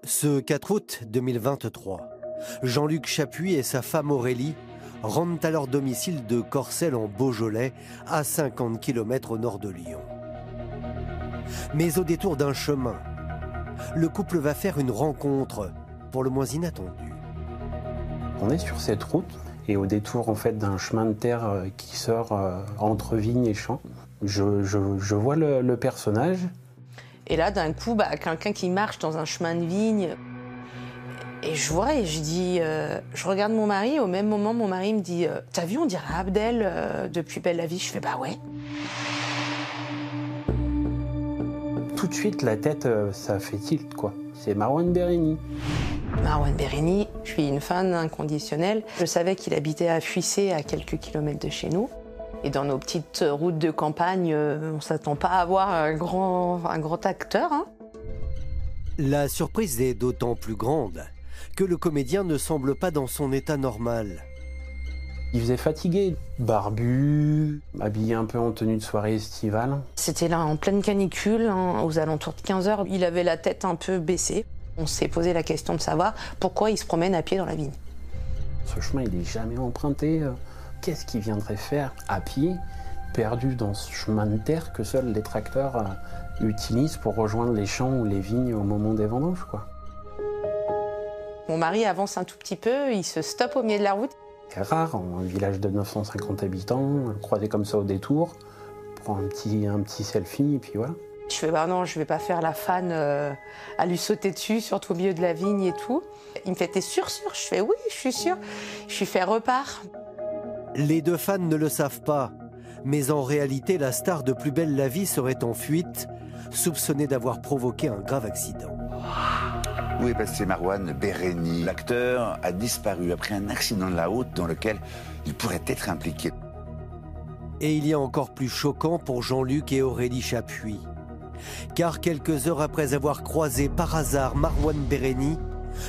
Ce 4 août 2023, Jean-Luc Chapuis et sa femme Aurélie rentrent à leur domicile de Corcelles en Beaujolais, à 50 km au nord de Lyon. Mais au détour d'un chemin, le couple va faire une rencontre pour le moins inattendue. On est sur cette route et au détour en fait d'un chemin de terre qui sort entre vignes et champs, je vois le personnage. Et là, d'un coup, quelqu'un qui marche dans un chemin de vigne. Et je vois et je dis, je regarde mon mari. Au même moment, mon mari me dit, t'as vu, on dirait Abdel depuis Belle la Vie. Je fais, bah ouais. Tout de suite, la tête, ça fait tilt, quoi. C'est Marouane Béréni. Marouane Béréni, je suis une fan inconditionnelle. Je savais qu'il habitait à Fuissé, à quelques kilomètres de chez nous. Et dans nos petites routes de campagne, on ne s'attend pas à avoir un grand acteur. Hein. La surprise est d'autant plus grande que le comédien ne semble pas dans son état normal. Il faisait fatigué, barbu, habillé un peu en tenue de soirée estivale. C'était là en pleine canicule, hein, aux alentours de 15 heures. Il avait la tête un peu baissée. On s'est posé la question de savoir pourquoi il se promène à pied dans la vigne. Ce chemin, il n'est jamais emprunté. Qu'est-ce qu'il viendrait faire à pied, perdu dans ce chemin de terre que seuls les tracteurs utilisent pour rejoindre les champs ou les vignes au moment des vendanges, quoi. Mon mari avance un tout petit peu, il se stoppe au milieu de la route. C'est rare, un village de 950 habitants, croisé comme ça au détour, prend un petit selfie et puis voilà. Je fais bah non, je vais pas faire la fan à lui sauter dessus, surtout au milieu de la vigne et tout. Il me fait t'es sûr? Je fais oui, je suis sûre. Je lui fais repars. Les deux fans ne le savent pas, mais en réalité, la star de Plus belle la vie serait en fuite, soupçonnée d'avoir provoqué un grave accident. Où est passé Marouane Béréni? L'acteur a disparu après un accident de la route dans lequel il pourrait être impliqué. Et il y a encore plus choquant pour Jean-Luc et Aurélie Chapuis. Car quelques heures après avoir croisé par hasard Marouane Béréni,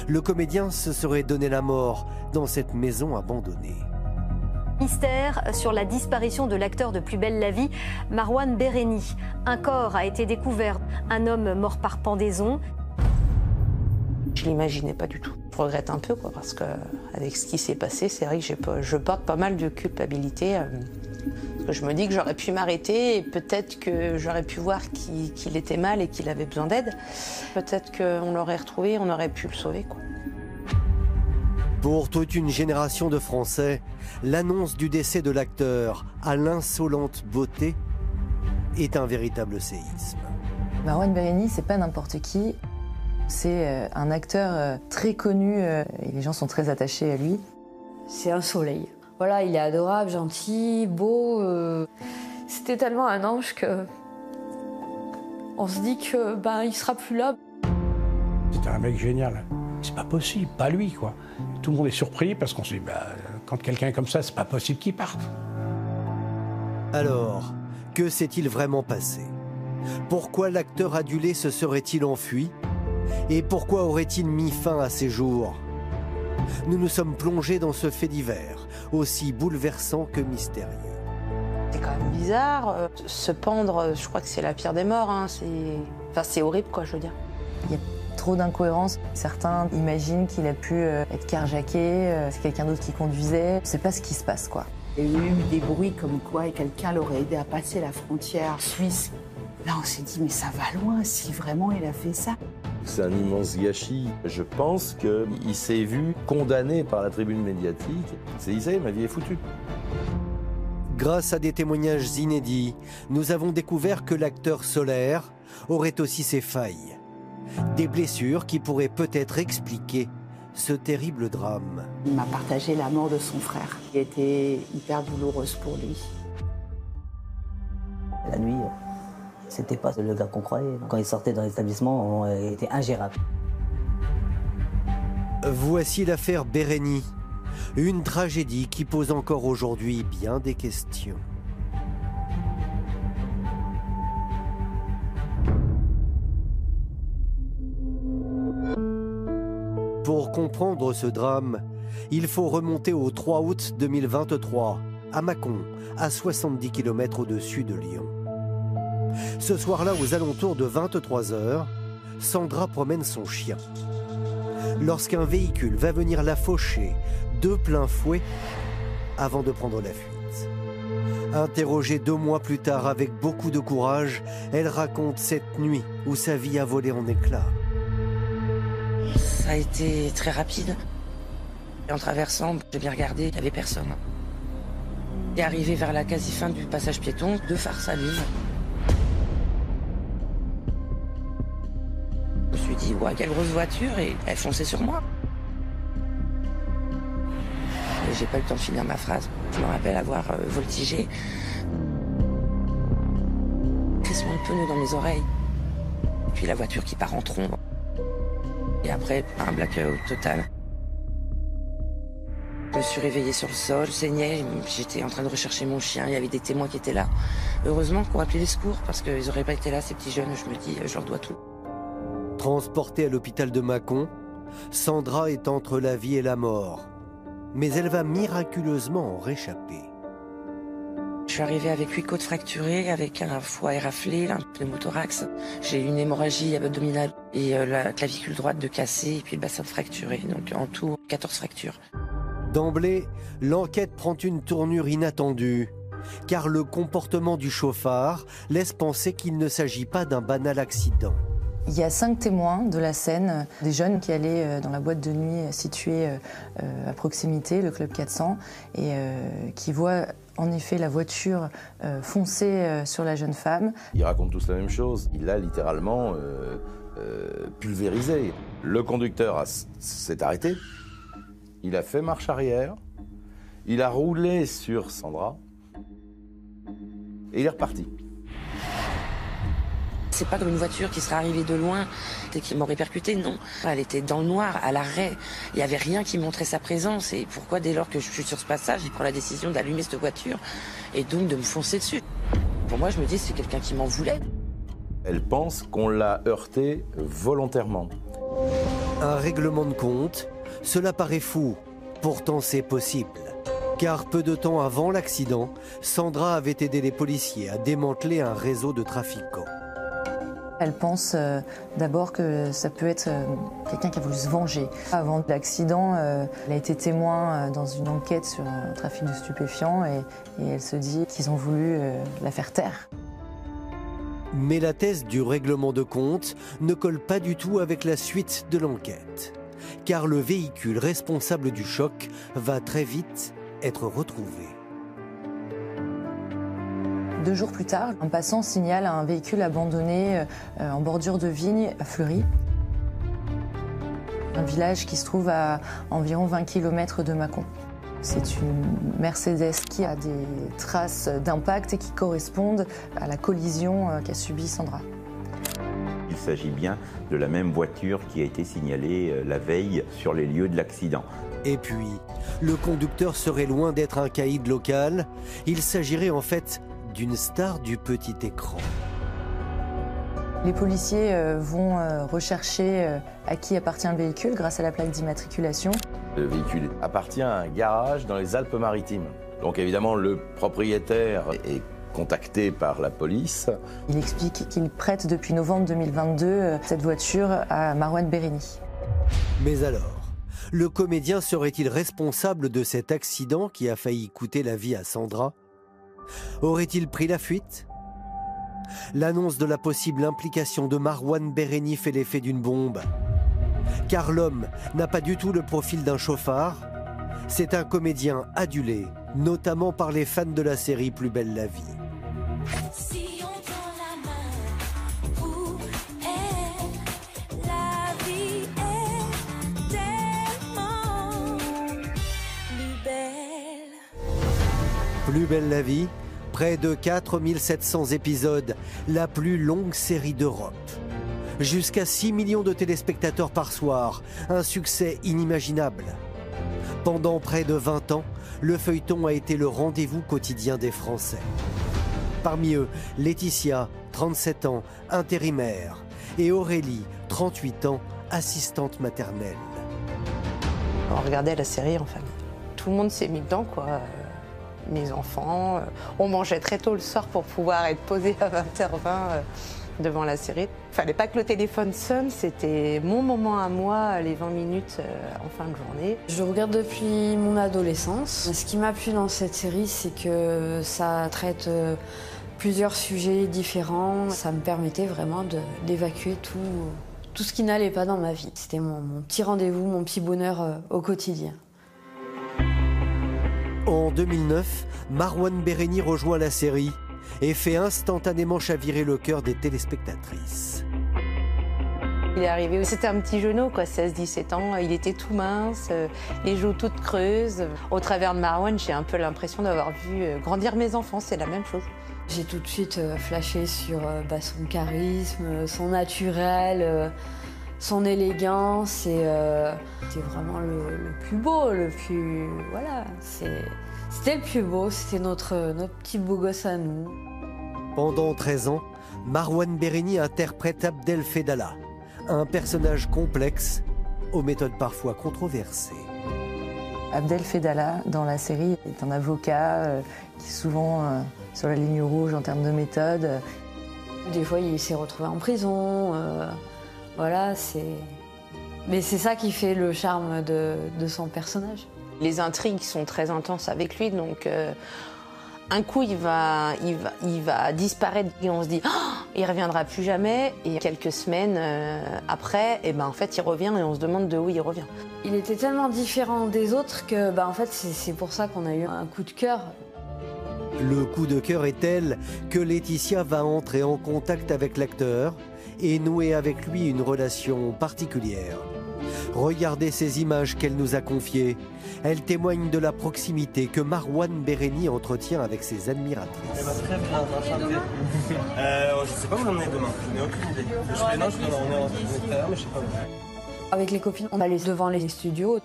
le comédien se serait donné la mort dans cette maison abandonnée. Mystère sur la disparition de l'acteur de Plus belle la vie, Marouane Béréni. Un corps a été découvert, un homme mort par pendaison. Je l'imaginais pas du tout. Je regrette un peu, quoi, parce qu'avec ce qui s'est passé, c'est vrai que je porte pas mal de culpabilité. Parce que je me dis que j'aurais pu m'arrêter et peut-être que j'aurais pu voir qu'il était mal et qu'il avait besoin d'aide. Peut-être qu'on l'aurait retrouvé, on aurait pu le sauver, quoi. Pour toute une génération de Français, l'annonce du décès de l'acteur à l'insolente beauté est un véritable séisme. Marouane Béréni, c'est pas n'importe qui. C'est un acteur très connu et les gens sont très attachés à lui. C'est un soleil. Voilà, il est adorable, gentil, beau. C'était tellement un ange que on se dit que il sera plus là. C'était un mec génial. C'est pas possible, pas lui, quoi. Tout le monde est surpris parce qu'on se dit, quand quelqu'un est comme ça, c'est pas possible qu'il parte. Alors, que s'est-il vraiment passé? Pourquoi l'acteur adulé se serait-il enfui? Et pourquoi aurait-il mis fin à ses jours? Nous nous sommes plongés dans ce fait divers, aussi bouleversant que mystérieux. C'est quand même bizarre. Se pendre, je crois que c'est la pire des morts. Hein. C'est horrible, quoi, je veux dire. Il y a trop d'incohérences. Certains imaginent qu'il a pu être carjacké, c'est quelqu'un d'autre qui conduisait. On ne sait pas ce qui se passe, quoi. Il y a eu des bruits comme quoi quelqu'un l'aurait aidé à passer la frontière suisse. Là, on s'est dit, mais ça va loin, si vraiment il a fait ça. C'est un immense gâchis. Je pense qu'il s'est vu condamné par la tribune médiatique. Il sait, ma vie est foutue. Grâce à des témoignages inédits, nous avons découvert que l'acteur solaire aurait aussi ses failles. Des blessures qui pourraient peut-être expliquer ce terrible drame. Il m'a partagé la mort de son frère, qui était hyper douloureuse pour lui. La nuit, c'était pas le gars qu'on croyait. Quand il sortait dans l'établissement, on était ingérable. Voici l'affaire Béréni, une tragédie qui pose encore aujourd'hui bien des questions. Pour comprendre ce drame, il faut remonter au 3 août 2023, à Mâcon, à 70 km au-dessus de Lyon. Ce soir-là, aux alentours de 23 h, Sandra promène son chien. Lorsqu'un véhicule va venir la faucher de plein fouet avant de prendre la fuite. Interrogée 2 mois plus tard avec beaucoup de courage, elle raconte cette nuit où sa vie a volé en éclats. Ça a été très rapide. Et en traversant, j'ai bien regardé, il n'y avait personne. Et arrivé vers la quasi-fin du passage piéton, 2 phares s'allument. Je me suis dit, ouais, quelle grosse voiture, et elle fonçait sur moi. Et j'ai pas eu le temps de finir ma phrase. Je me rappelle avoir voltigé. Crissement de pneus dans mes oreilles. Puis la voiture qui part en trombe. Et après, un blackout total. Je me suis réveillée sur le sol, je saignais, j'étais en train de rechercher mon chien, il y avait des témoins qui étaient là. Heureusement qu'on a appelé les secours, parce qu'ils n'auraient pas été là, ces petits jeunes, je me dis, je leur dois tout. Transportée à l'hôpital de Mâcon, Sandra est entre la vie et la mort. Mais elle va miraculeusement en réchapper. Je suis arrivée avec 8 côtes fracturées, avec un foie éraflé, un pneumothorax. J'ai eu une hémorragie abdominale et la clavicule droite de cassée, et puis le bassin de fracturé. Donc en tout, 14 fractures. D'emblée, l'enquête prend une tournure inattendue, car le comportement du chauffard laisse penser qu'il ne s'agit pas d'un banal accident. Il y a 5 témoins de la scène, des jeunes qui allaient dans la boîte de nuit située à proximité, le Club 400, et qui voient en effet la voiture foncer sur la jeune femme. Ils racontent tous la même chose. Il l'a littéralement pulvérisé. Le conducteur s'est arrêté. Il a fait marche arrière, il a roulé sur Sandra et il est reparti. C'est pas comme une voiture qui serait arrivée de loin et qui m'aurait percuté, non. Elle était dans le noir, à l'arrêt. Il n'y avait rien qui montrait sa présence. Et pourquoi, dès lors que je suis sur ce passage, il prend la décision d'allumer cette voiture et donc de me foncer dessus? Pour moi, je me dis, c'est quelqu'un qui m'en voulait. Elle pense qu'on l'a heurté volontairement. Un règlement de compte. Cela paraît fou, pourtant c'est possible. Car peu de temps avant l'accident, Sandra avait aidé les policiers à démanteler un réseau de trafiquants. Elle pense d'abord que ça peut être quelqu'un qui a voulu se venger. Avant l'accident, elle a été témoin dans une enquête sur un trafic de stupéfiants et elle se dit qu'ils ont voulu la faire taire. Mais la thèse du règlement de compte ne colle pas du tout avec la suite de l'enquête. Car le véhicule responsable du choc va très vite être retrouvé. 2 jours plus tard, un passant signale un véhicule abandonné en bordure de vigne à Fleury. Un village qui se trouve à environ 20 km de Mâcon. C'est une Mercedes qui a des traces d'impact et qui correspondent à la collision qu'a subie Sandra. Il s'agit bien de la même voiture qui a été signalée la veille sur les lieux de l'accident. Et puis, le conducteur serait loin d'être un caïd local. Il s'agirait en fait d'une star du petit écran. Les policiers vont rechercher à qui appartient le véhicule grâce à la plaque d'immatriculation. Le véhicule appartient à un garage dans les Alpes-Maritimes. Donc évidemment, le propriétaire est contacté par la police. Il explique qu'il prête depuis novembre 2022 cette voiture à Marouane Béréni. Mais alors, le comédien serait-il responsable de cet accident qui a failli coûter la vie à Sandra? Aurait-il pris la fuite? L'annonce de la possible implication de Marouane Béréni fait l'effet d'une bombe. Car l'homme n'a pas du tout le profil d'un chauffard. C'est un comédien adulé, notamment par les fans de la série Plus belle la vie. Si on prend la main, où est la vie est tellement plus belle. Plus belle la vie, près de 4700 épisodes, la plus longue série d'Europe. Jusqu'à 6 millions de téléspectateurs par soir, un succès inimaginable. Pendant près de 20 ans, le feuilleton a été le rendez-vous quotidien des Français. Parmi eux, Laetitia, 37 ans, intérimaire, et Aurélie, 38 ans, assistante maternelle. On regardait la série en famille. Tout le monde s'est mis dedans, quoi. Mes enfants, on mangeait très tôt le soir pour pouvoir être posé à 20h20 devant la série. Fallait pas que le téléphone sonne, c'était mon moment à moi, les 20 minutes en fin de journée. Je regarde depuis mon adolescence. Ce qui m'a plu dans cette série, c'est que ça traite plusieurs sujets différents. Ça me permettait vraiment d'évacuer tout ce qui n'allait pas dans ma vie. C'était mon petit rendez-vous, mon petit bonheur au quotidien. En 2009, Marouane Béréni rejoint la série et fait instantanément chavirer le cœur des téléspectatrices. Il est arrivé, c'était un petit genou, 16-17 ans, il était tout mince, les joues toutes creuses. Au travers de Marouane, j'ai un peu l'impression d'avoir vu grandir mes enfants, c'est la même chose. J'ai tout de suite flashé sur son charisme, son naturel, son élégance. Et c'était vraiment le plus beau, le plus... Voilà, c'était le plus beau, c'était notre petit beau gosse à nous. Pendant 13 ans, Marouane Béréni interprète Abdel Fedala, un personnage complexe, aux méthodes parfois controversées. Abdel Fedala, dans la série, est un avocat qui est souvent sur la ligne rouge en termes de méthode. Des fois, il s'est retrouvé en prison. Voilà, mais c'est ça qui fait le charme de son personnage. Les intrigues sont très intenses avec lui, donc un coup il va disparaître et on se dit il reviendra plus jamais. Et quelques semaines après, en fait il revient et on se demande de où il revient. Il était tellement différent des autres que en fait c'est pour ça qu'on a eu un coup de cœur. Le coup de cœur est tel que Laetitia va entrer en contact avec l'acteur et nouer avec lui une relation particulière. Regardez ces images qu'elle nous a confiées. Elles témoignent de la proximité que Marouane Béréni entretient avec ses admiratrices. Eh ben, très bien, enchanté. Je sais pas où on est demain, je n'ai aucune idée. On est en extérieur, mais je sais pas où. Avec les copines, on allait devant les studios.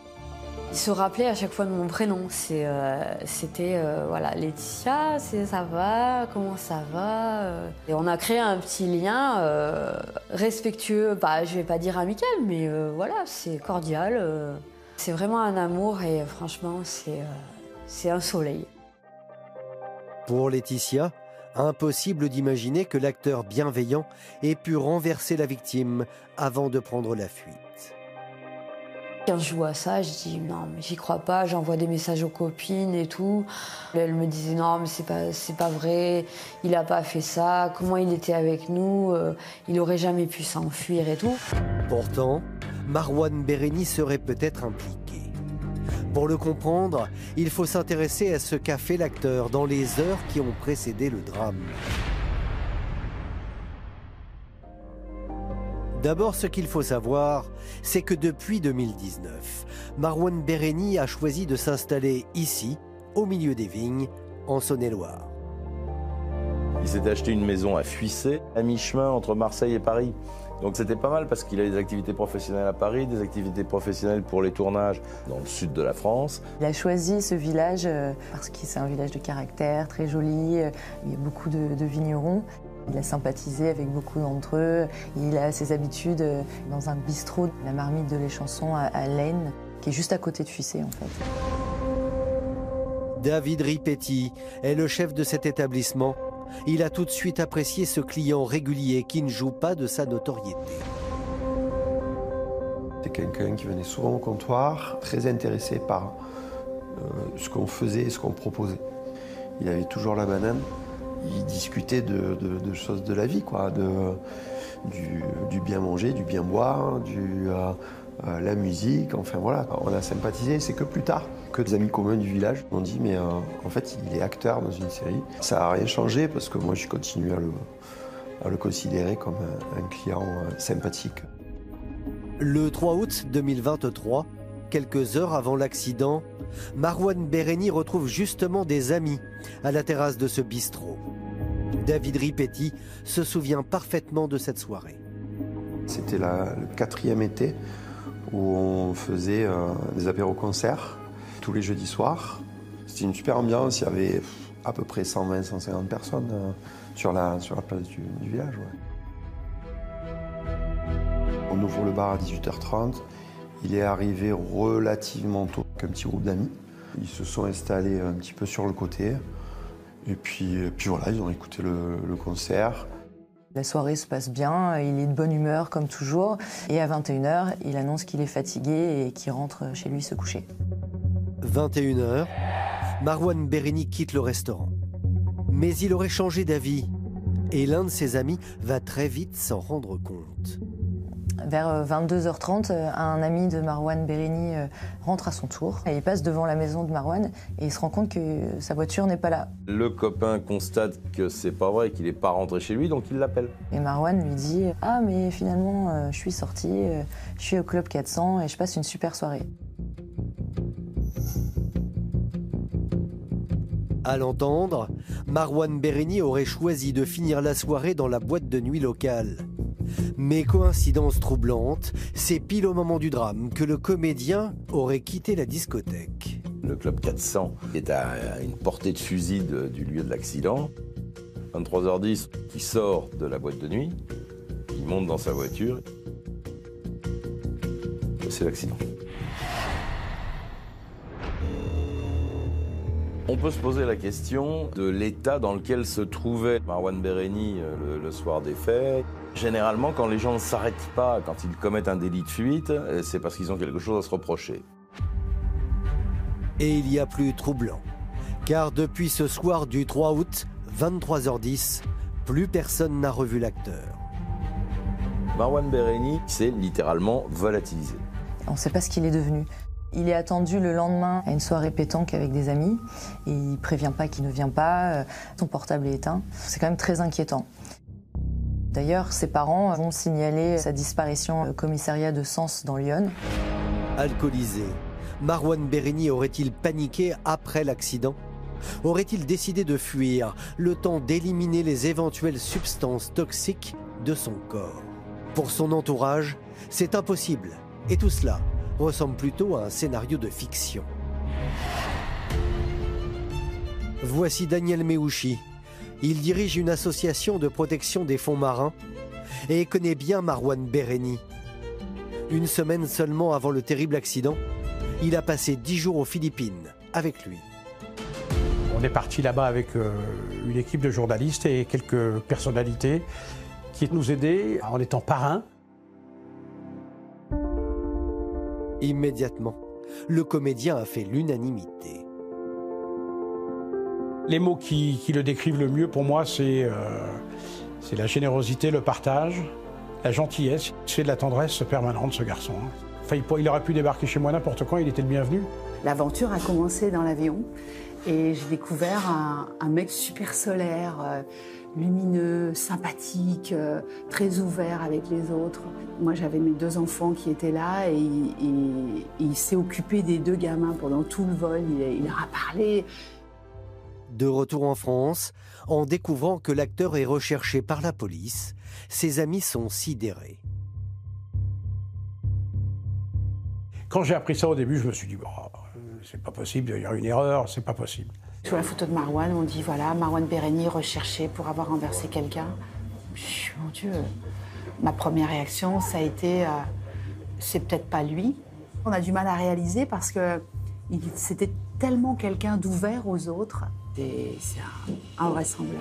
Ils se rappelaient à chaque fois de mon prénom. C'était voilà, Laetitia, ça va, comment ça va. Et on a créé un petit lien respectueux, je vais pas dire amical, mais voilà, c'est cordial. C'est vraiment un amour et franchement, c'est un soleil. Pour Laetitia, impossible d'imaginer que l'acteur bienveillant ait pu renverser la victime avant de prendre la fuite. Quand je vois ça, je dis non, mais j'y crois pas, j'envoie des messages aux copines et tout. Elle me disait non, mais c'est pas vrai, il a pas fait ça, comment il était avec nous, il aurait jamais pu s'enfuir et tout. Pourtant, Marouane Béréni serait peut-être impliqué. Pour le comprendre, il faut s'intéresser à ce qu'a fait l'acteur dans les heures qui ont précédé le drame. D'abord, ce qu'il faut savoir, c'est que depuis 2019, Marouane Béréni a choisi de s'installer ici, au milieu des vignes, en Saône-et-Loire. Il s'est acheté une maison à Fuissé, à mi-chemin entre Marseille et Paris. Donc c'était pas mal parce qu'il a des activités professionnelles à Paris, des activités professionnelles pour les tournages dans le sud de la France. Il a choisi ce village parce que c'est un village de caractère, très joli, il y a beaucoup de vignerons. Il a sympathisé avec beaucoup d'entre eux. Il a ses habitudes dans un bistrot, la marmite de l'Échanson à l'Aisne, qui est juste à côté de Fuissé en fait. David Ripetti est le chef de cet établissement. Il a tout de suite apprécié ce client régulier qui ne joue pas de sa notoriété. C'est quelqu'un qui venait souvent au comptoir, très intéressé par ce qu'on faisait et ce qu'on proposait. Il avait toujours la banane. Il discutait de choses de la vie, quoi, du bien manger, du bien boire, la musique, enfin voilà. On a sympathisé, c'est que plus tard que des amis communs du village m'ont dit mais en fait il est acteur dans une série. Ça n'a rien changé parce que moi je continue à le considérer comme un client sympathique. Le 3 août 2023, quelques heures avant l'accident, Marouane Béréni retrouve justement des amis à la terrasse de ce bistrot. David Ripetti se souvient parfaitement de cette soirée. C'était le 4e été où on faisait des apéros-concerts tous les jeudis soirs. C'était une super ambiance, il y avait à peu près 120-150 personnes sur la place du village. Ouais. On ouvre le bar à 18h30. Il est arrivé relativement tôt avec un petit groupe d'amis. Ils se sont installés un petit peu sur le côté. Et puis voilà, ils ont écouté le concert. La soirée se passe bien, il est de bonne humeur comme toujours. Et à 21h, il annonce qu'il est fatigué et qu'il rentre chez lui se coucher. 21h, Marouane Béréni quitte le restaurant. Mais il aurait changé d'avis. Et l'un de ses amis va très vite s'en rendre compte. Vers 22h30, un ami de Marouane Béréni rentre à son tour. Et il passe devant la maison de Marouane et il se rend compte que sa voiture n'est pas là. Le copain constate que c'est pas vrai, qu'il n'est pas rentré chez lui, donc il l'appelle. Et Marouane lui dit « Ah mais finalement, je suis sorti, je suis au Club 400 et je passe une super soirée. » À l'entendre, Marouane Béréni aurait choisi de finir la soirée dans la boîte de nuit locale. Mais coïncidence troublante, c'est pile au moment du drame que le comédien aurait quitté la discothèque. Le Club 400 est à une portée de fusil du lieu de l'accident. 23h10, il sort de la boîte de nuit, il monte dans sa voiture. C'est l'accident. On peut se poser la question de l'état dans lequel se trouvait Marouane Béréni le soir des faits. Généralement, quand les gens ne s'arrêtent pas, quand ils commettent un délit de fuite, c'est parce qu'ils ont quelque chose à se reprocher. Et il y a plus troublant, car depuis ce soir du 3 août, 23h10, plus personne n'a revu l'acteur. Marouane Béréni s'est littéralement volatilisé. On ne sait pas ce qu'il est devenu. Il est attendu le lendemain à une soirée pétanque avec des amis et il ne prévient pas qu'il ne vient pas, son portable est éteint. C'est quand même très inquiétant. D'ailleurs, ses parents vont signaler sa disparition au commissariat de Sens dans l'Yonne. Alcoolisé, Marouane Béréni aurait-il paniqué après l'accident? Aurait-il décidé de fuir, le temps d'éliminer les éventuelles substances toxiques de son corps? Pour son entourage, c'est impossible. Et tout cela ressemble plutôt à un scénario de fiction. Voici Daniel Méouchi. Il dirige une association de protection des fonds marins et connaît bien Marouane Béréni. Une semaine seulement avant le terrible accident, il a passé 10 jours aux Philippines avec lui. On est parti là-bas avec une équipe de journalistes et quelques personnalités qui nous aidaient en étant parrains. Immédiatement, le comédien a fait l'unanimité. Les mots qui le décrivent le mieux pour moi, c'est la générosité, le partage, la gentillesse. C'est de la tendresse permanente, ce garçon. Enfin, il aurait pu débarquer chez moi n'importe quand, il était le bienvenu. L'aventure a commencé dans l'avion et j'ai découvert un mec super solaire, lumineux, sympathique, très ouvert avec les autres. Moi, j'avais mes 2 enfants qui étaient là et il s'est occupé des 2 gamins pendant tout le vol. Il leur a parlé. De retour en France, en découvrant que l'acteur est recherché par la police, ses amis sont sidérés. Quand j'ai appris ça au début, je me suis dit, bon, c'est pas possible, il y a une erreur, c'est pas possible. Sur la photo de Marouane, on dit voilà, Marouane Béréni recherché pour avoir renversé quelqu'un. Mon Dieu, ma première réaction, ça a été c'est peut-être pas lui. On a du mal à réaliser parce que c'était tellement quelqu'un d'ouvert aux autres. C'est invraisemblable.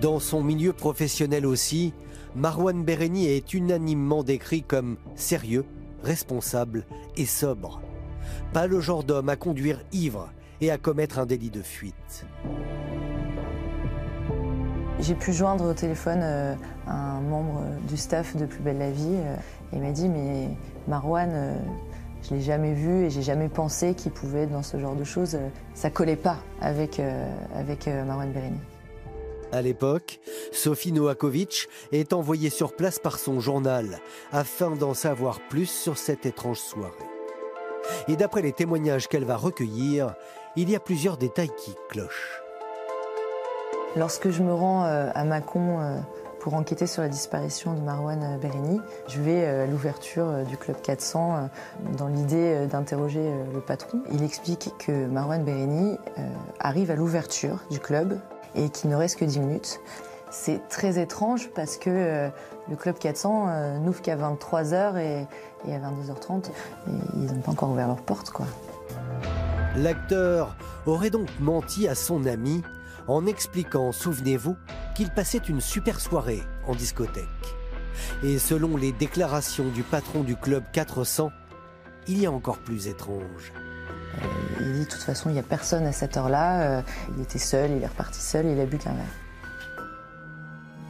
Dans son milieu professionnel aussi, Marouane Béréni est unanimement décrit comme sérieux, responsable et sobre. Pas le genre d'homme à conduire ivre et à commettre un délit de fuite. J'ai pu joindre au téléphone un membre du staff de Plus belle la vie. Il m'a dit mais Marouane, je l'ai jamais vu et j'ai jamais pensé qu'il pouvait être dans ce genre de choses. Ça collait pas avec Marouane Béréni. À l'époque, Sophie Novakovic est envoyée sur place par son journal afin d'en savoir plus sur cette étrange soirée. Et d'après les témoignages qu'elle va recueillir, il y a plusieurs détails qui clochent. Lorsque je me rends à Mâcon pour enquêter sur la disparition de Marouane Béréni, je vais à l'ouverture du Club 400 dans l'idée d'interroger le patron. Il explique que Marouane Béréni arrive à l'ouverture du club et qu'il ne reste que 10 minutes. C'est très étrange parce que le Club 400 n'ouvre qu'à 23h et à 22h30, ils n'ont pas encore ouvert leurs portes, quoi. L'acteur aurait donc menti à son ami en expliquant, souvenez-vous, qu'il passait une super soirée en discothèque. Et selon les déclarations du patron du club 400, il y a encore plus étrange. Il dit de toute façon il n'y a personne à cette heure-là, il était seul, il est reparti seul, il a bu qu'un verre.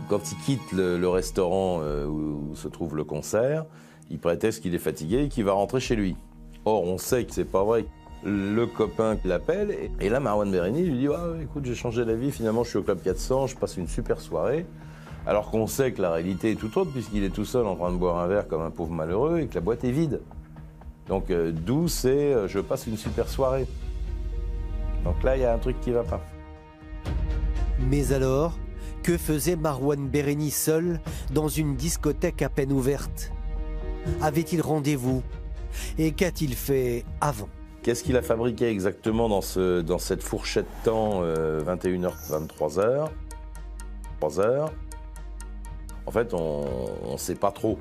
Quand il quitte le restaurant où se trouve le concert, il prétexte qu'il est fatigué et qu'il va rentrer chez lui. Or, on sait que c'est pas vrai. Le copain l'appelle et là, Marouane Béréni lui dit « écoute, j'ai changé d'avis, finalement je suis au Club 400, je passe une super soirée ». Alors qu'on sait que la réalité est tout autre puisqu'il est tout seul en train de boire un verre comme un pauvre malheureux et que la boîte est vide. Donc d'où c'est « je passe une super soirée ». Donc là, il y a un truc qui va pas. Mais alors, que faisait Marouane Béréni seul dans une discothèque à peine ouverte? Avait-il rendez-vous? Et qu'a-t-il fait avant? Qu'est-ce qu'il a fabriqué exactement dans cette fourchette de temps 21h, 23h 3h? En fait, on ne sait pas trop.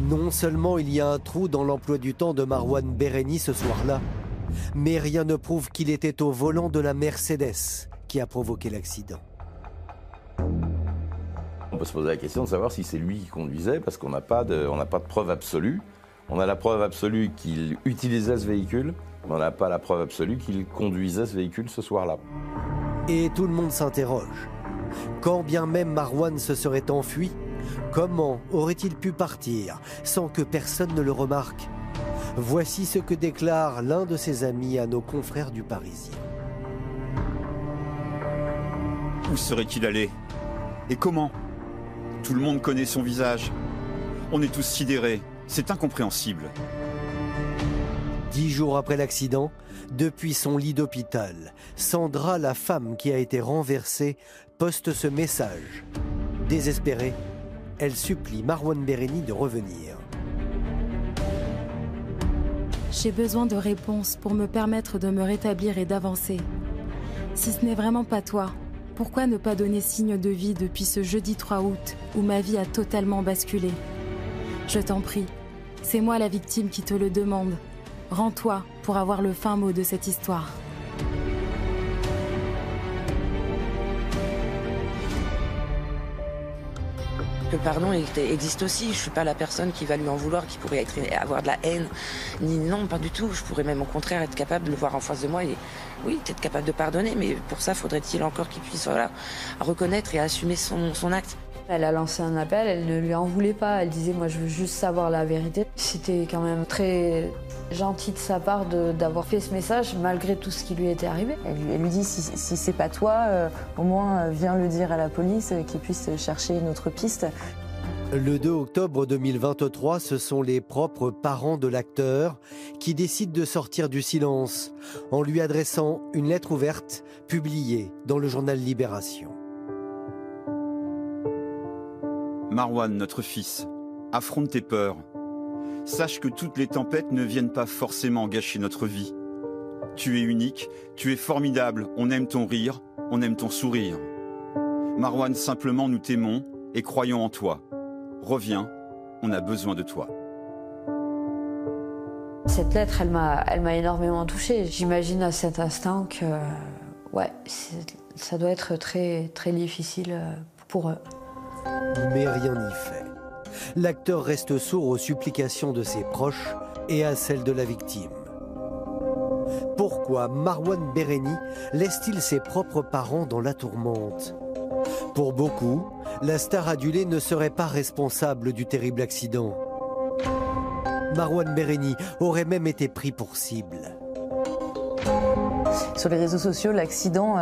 Non seulement il y a un trou dans l'emploi du temps de Marouane Béréni ce soir-là, mais rien ne prouve qu'il était au volant de la Mercedes qui a provoqué l'accident. On peut se poser la question de savoir si c'est lui qui conduisait, parce qu'on n'a pas de preuve absolue. On a la preuve absolue qu'il utilisait ce véhicule, mais on n'a pas la preuve absolue qu'il conduisait ce véhicule ce soir-là. Et tout le monde s'interroge. Quand bien même Marouane se serait enfui, comment aurait-il pu partir sans que personne ne le remarque? Voici ce que déclare l'un de ses amis à nos confrères du Parisien. Où serait-il allé? Et comment? Tout le monde connaît son visage. On est tous sidérés. C'est incompréhensible. 10 jours après l'accident, depuis son lit d'hôpital, Sandra, la femme qui a été renversée, poste ce message. Désespérée, elle supplie Marouane Béréni de revenir. J'ai besoin de réponses pour me permettre de me rétablir et d'avancer. Si ce n'est vraiment pas toi, pourquoi ne pas donner signe de vie depuis ce jeudi 3 août où ma vie a totalement basculé? Je t'en prie, c'est moi la victime qui te le demande. Rends-toi pour avoir le fin mot de cette histoire. Le pardon existe aussi. Je suis pas la personne qui va lui en vouloir, qui pourrait avoir de la haine. Non, pas du tout. Je pourrais même au contraire être capable de le voir en face de moi et oui, être capable de pardonner. Mais pour ça, faudrait-il encore qu'il puisse reconnaître et assumer son acte. Elle a lancé un appel, elle ne lui en voulait pas. Elle disait « moi je veux juste savoir la vérité ». C'était quand même très gentil de sa part d'avoir fait ce message malgré tout ce qui lui était arrivé. Elle lui dit si c'est pas toi, au moins viens le dire à la police, qu'ils puissent chercher une autre piste. Le 2 octobre 2023, ce sont les propres parents de l'acteur qui décident de sortir du silence en lui adressant une lettre ouverte publiée dans le journal Libération. Marouane, notre fils, affronte tes peurs. Sache que toutes les tempêtes ne viennent pas forcément gâcher notre vie. Tu es unique, tu es formidable, on aime ton rire, on aime ton sourire. Marouane, simplement nous t'aimons et croyons en toi. Reviens, on a besoin de toi. Cette lettre, elle m'a énormément touchée. J'imagine à cet instant que ouais, ça doit être très, très difficile pour eux. Mais rien n'y fait. L'acteur reste sourd aux supplications de ses proches et à celles de la victime. Pourquoi Marouane Béréni laisse-t-il ses propres parents dans la tourmente? Pour beaucoup, la star adulée ne serait pas responsable du terrible accident. Marouane Béréni aurait même été pris pour cible. Sur les réseaux sociaux, l'accident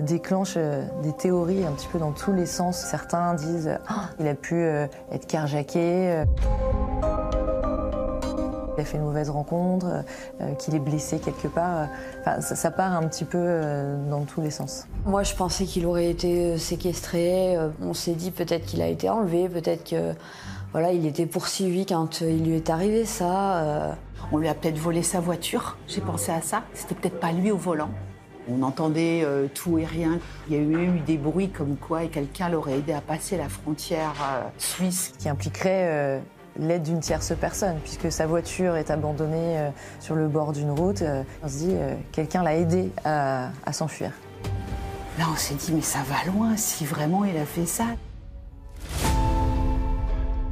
déclenche des théories un petit peu dans tous les sens. Certains disent il a pu être carjacké, il a fait une mauvaise rencontre, qu'il est blessé quelque part. Enfin, ça part un petit peu dans tous les sens. Moi, je pensais qu'il aurait été séquestré. On s'est dit peut-être qu'il a été enlevé, peut-être que voilà, il était poursuivi quand il lui est arrivé ça. On lui a peut-être volé sa voiture. J'ai pensé à ça. C'était peut-être pas lui au volant. On entendait tout et rien. Il y a eu des bruits comme quoi quelqu'un l'aurait aidé à passer la frontière suisse. Qui impliquerait l'aide d'une tierce personne, puisque sa voiture est abandonnée sur le bord d'une route. On se dit quelqu'un l'a aidé à s'enfuir. Là, on s'est dit, mais ça va loin, si vraiment il a fait ça.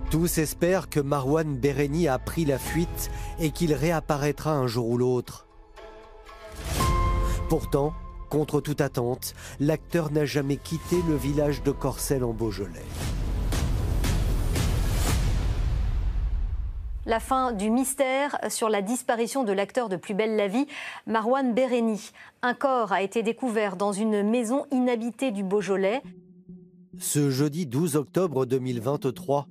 Tous espèrent que Marouane Béréni a pris la fuite et qu'il réapparaîtra un jour ou l'autre. Pourtant, contre toute attente, l'acteur n'a jamais quitté le village de Corcelles en Beaujolais. La fin du mystère sur la disparition de l'acteur de Plus belle la vie, Marouane Béréni. Un corps a été découvert dans une maison inhabitée du Beaujolais. Ce jeudi 12 octobre 2023,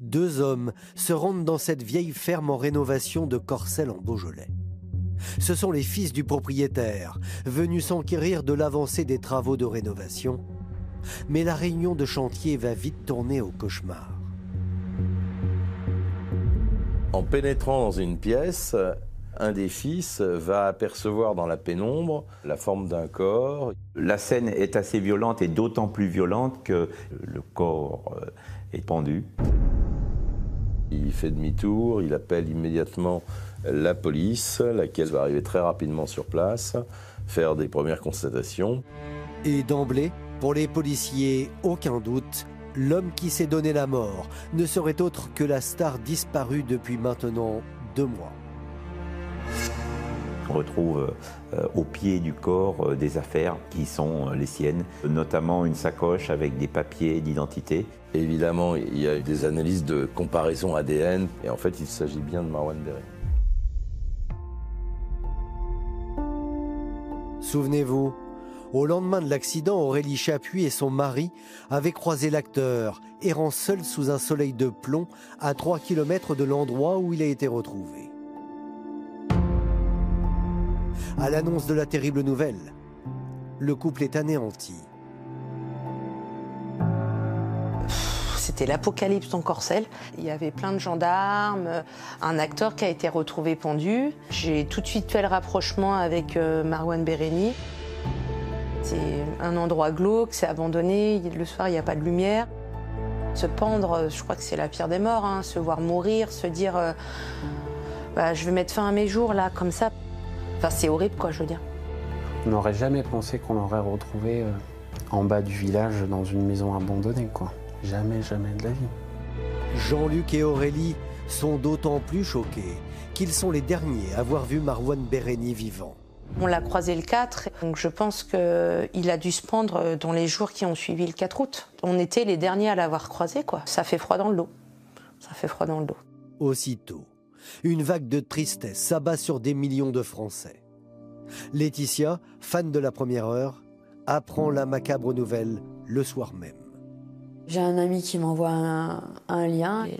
2 hommes se rendent dans cette vieille ferme en rénovation de Corcelles en Beaujolais. Ce sont les fils du propriétaire, venus s'enquérir de l'avancée des travaux de rénovation. Mais la réunion de chantier va vite tourner au cauchemar. En pénétrant dans une pièce, un des fils va apercevoir dans la pénombre la forme d'un corps. La scène est assez violente et d'autant plus violente que le corps est pendu. Il fait demi-tour, il appelle immédiatement la police, laquelle va arriver très rapidement sur place, faire des premières constatations. Et d'emblée, pour les policiers, aucun doute, l'homme qui s'est donné la mort ne serait autre que la star disparue depuis maintenant 2 mois. On retrouve au pied du corps des affaires qui sont les siennes, notamment une sacoche avec des papiers d'identité. Évidemment, il y a eu des analyses de comparaison ADN, et en fait, il s'agit bien de Marouane Béréni. Souvenez-vous, au lendemain de l'accident, Aurélie Chapuis et son mari avaient croisé l'acteur, errant seul sous un soleil de plomb à 3 km de l'endroit où il a été retrouvé. À l'annonce de la terrible nouvelle, le couple est anéanti. C'était l'apocalypse en Corcelles. Il y avait plein de gendarmes, un acteur qui a été retrouvé pendu. J'ai tout de suite fait le rapprochement avec Marouane Béréni. C'est un endroit glauque, c'est abandonné, le soir il n'y a pas de lumière. Se pendre, je crois que c'est la pire des morts, hein. Se voir mourir, se dire je vais mettre fin à mes jours là, comme ça. Enfin, c'est horrible, quoi, je veux dire. On n'aurait jamais pensé qu'on l'aurait retrouvé en bas du village dans une maison abandonnée, quoi. Jamais, jamais de la vie. Jean-Luc et Aurélie sont d'autant plus choqués qu'ils sont les derniers à avoir vu Marouane Béréni vivant. On l'a croisé le 4, donc je pense qu'il a dû se pendre dans les jours qui ont suivi le 4 août. On était les derniers à l'avoir croisé, quoi. Ça fait froid dans le dos. Ça fait froid dans le dos. Aussitôt, une vague de tristesse s'abat sur des millions de Français. Laetitia, fan de la première heure, apprend la macabre nouvelle le soir même. J'ai un ami qui m'envoie un lien et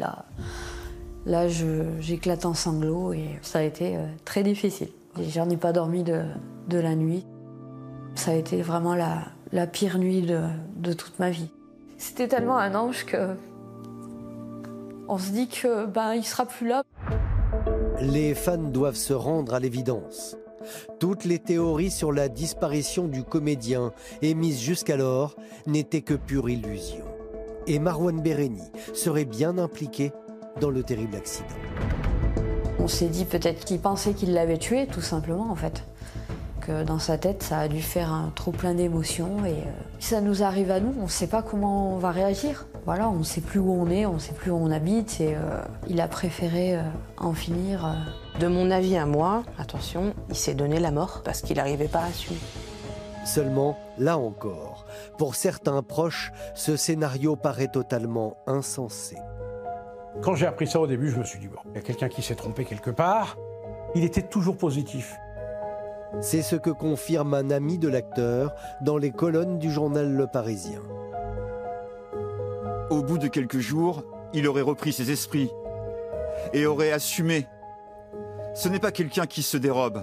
là j'éclate en sanglots et ça a été très difficile. J'en ai pas dormi de la nuit. Ça a été vraiment la pire nuit de toute ma vie. C'était tellement un ange que on se dit que il sera plus là. Les fans doivent se rendre à l'évidence. Toutes les théories sur la disparition du comédien émises jusqu'alors n'étaient que pure illusion. Et Marouane Béréni serait bien impliqué dans le terrible accident. On s'est dit peut-être qu'il pensait qu'il l'avait tué, tout simplement, en fait. Que dans sa tête, ça a dû faire un trop plein d'émotions. Et si ça nous arrive à nous, on ne sait pas comment on va réagir. Voilà, on ne sait plus où on est, on ne sait plus où on habite. Et il a préféré en finir. De mon avis à moi, attention, il s'est donné la mort parce qu'il n'arrivait pas à assumer. Seulement, là encore, pour certains proches, ce scénario paraît totalement insensé. Quand j'ai appris ça au début, je me suis dit, bon, il y a quelqu'un qui s'est trompé quelque part. Il était toujours positif. C'est ce que confirme un ami de l'acteur dans les colonnes du journal Le Parisien. Au bout de quelques jours, il aurait repris ses esprits et aurait assumé. Ce n'est pas quelqu'un qui se dérobe.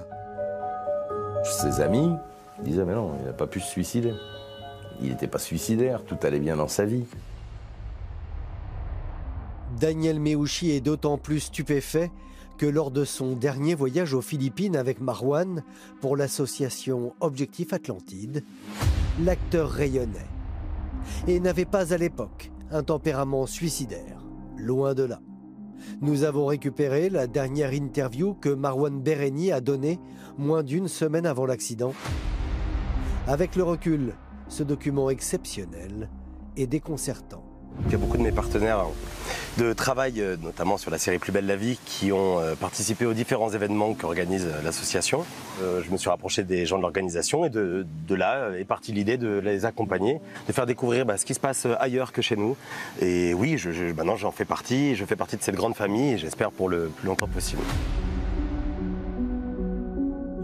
Ses amis disaient, mais non, il n'a pas pu se suicider. Il n'était pas suicidaire, tout allait bien dans sa vie. Daniel Méouchi est d'autant plus stupéfait que lors de son dernier voyage aux Philippines avec Marouane pour l'association Objectif Atlantide, l'acteur rayonnait et n'avait pas à l'époque un tempérament suicidaire, loin de là. Nous avons récupéré la dernière interview que Marouane Béréni a donnée moins d'1 semaine avant l'accident. Avec le recul, ce document exceptionnel et déconcertant. Il y a beaucoup de mes partenaires de travail, notamment sur la série Plus belle la vie, qui ont participé aux différents événements qu'organise l'association. Je me suis rapproché des gens de l'organisation et de là est partie l'idée de les accompagner, de faire découvrir ce qui se passe ailleurs que chez nous. Et oui, maintenant j'en fais partie, je fais partie de cette grande famille et j'espère pour le plus longtemps possible.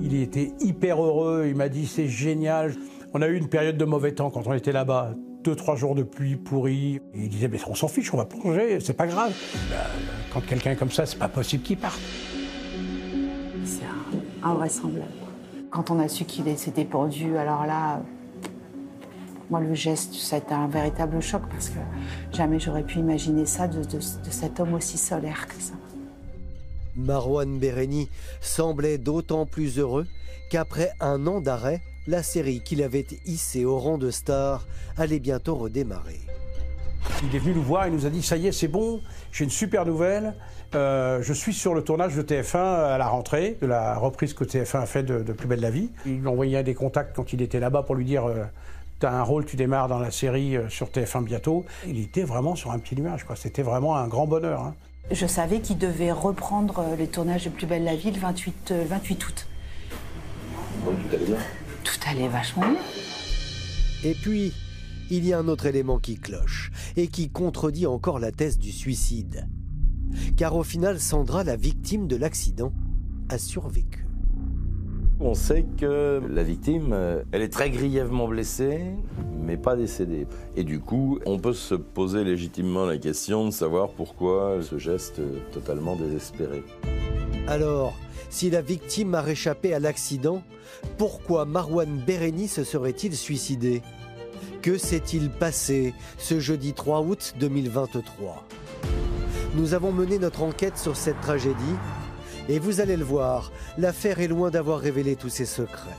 Il était hyper heureux, il m'a dit c'est génial. On a eu une période de mauvais temps quand on était là-bas. 2-3 jours de pluie pourrie. Et il disait, mais on s'en fiche, on va plonger, c'est pas grave. Quand quelqu'un est comme ça, c'est pas possible qu'il parte. C'est invraisemblable. Quand on a su qu'il s'était pendu, alors là, moi le geste, ça a été un véritable choc parce que jamais j'aurais pu imaginer ça de cet homme aussi solaire que ça. Marouane Béréni semblait d'autant plus heureux qu'après un an d'arrêt, la série qu'il avait hissée au rang de star allait bientôt redémarrer. Il est venu nous voir, il nous a dit, ça y est, c'est bon, j'ai une super nouvelle. Je suis sur le tournage de TF1 à la rentrée, de la reprise que TF1 a fait de Plus belle la vie. Il m'a envoyé des contacts quand il était là-bas pour lui dire, t'as un rôle, tu démarres dans la série sur TF1 bientôt. Il était vraiment sur un petit nuage, quoi. C'était vraiment un grand bonheur. Hein. Je savais qu'il devait reprendre les tournages de Plus belle la vie le 28 août. Donc tout allait bien. Tout allait vachement bien. Et puis, il y a un autre élément qui cloche et qui contredit encore la thèse du suicide. Car au final, Sandra, la victime de l'accident, a survécu. On sait que la victime, elle est très grièvement blessée, mais pas décédée. Et du coup, on peut se poser légitimement la question de savoir pourquoi ce geste totalement désespéré. Alors, si la victime a réchappé à l'accident, pourquoi Marouane Béréni se serait-il suicidé? Que s'est-il passé ce jeudi 3 août 2023? Nous avons mené notre enquête sur cette tragédie et vous allez le voir, l'affaire est loin d'avoir révélé tous ses secrets.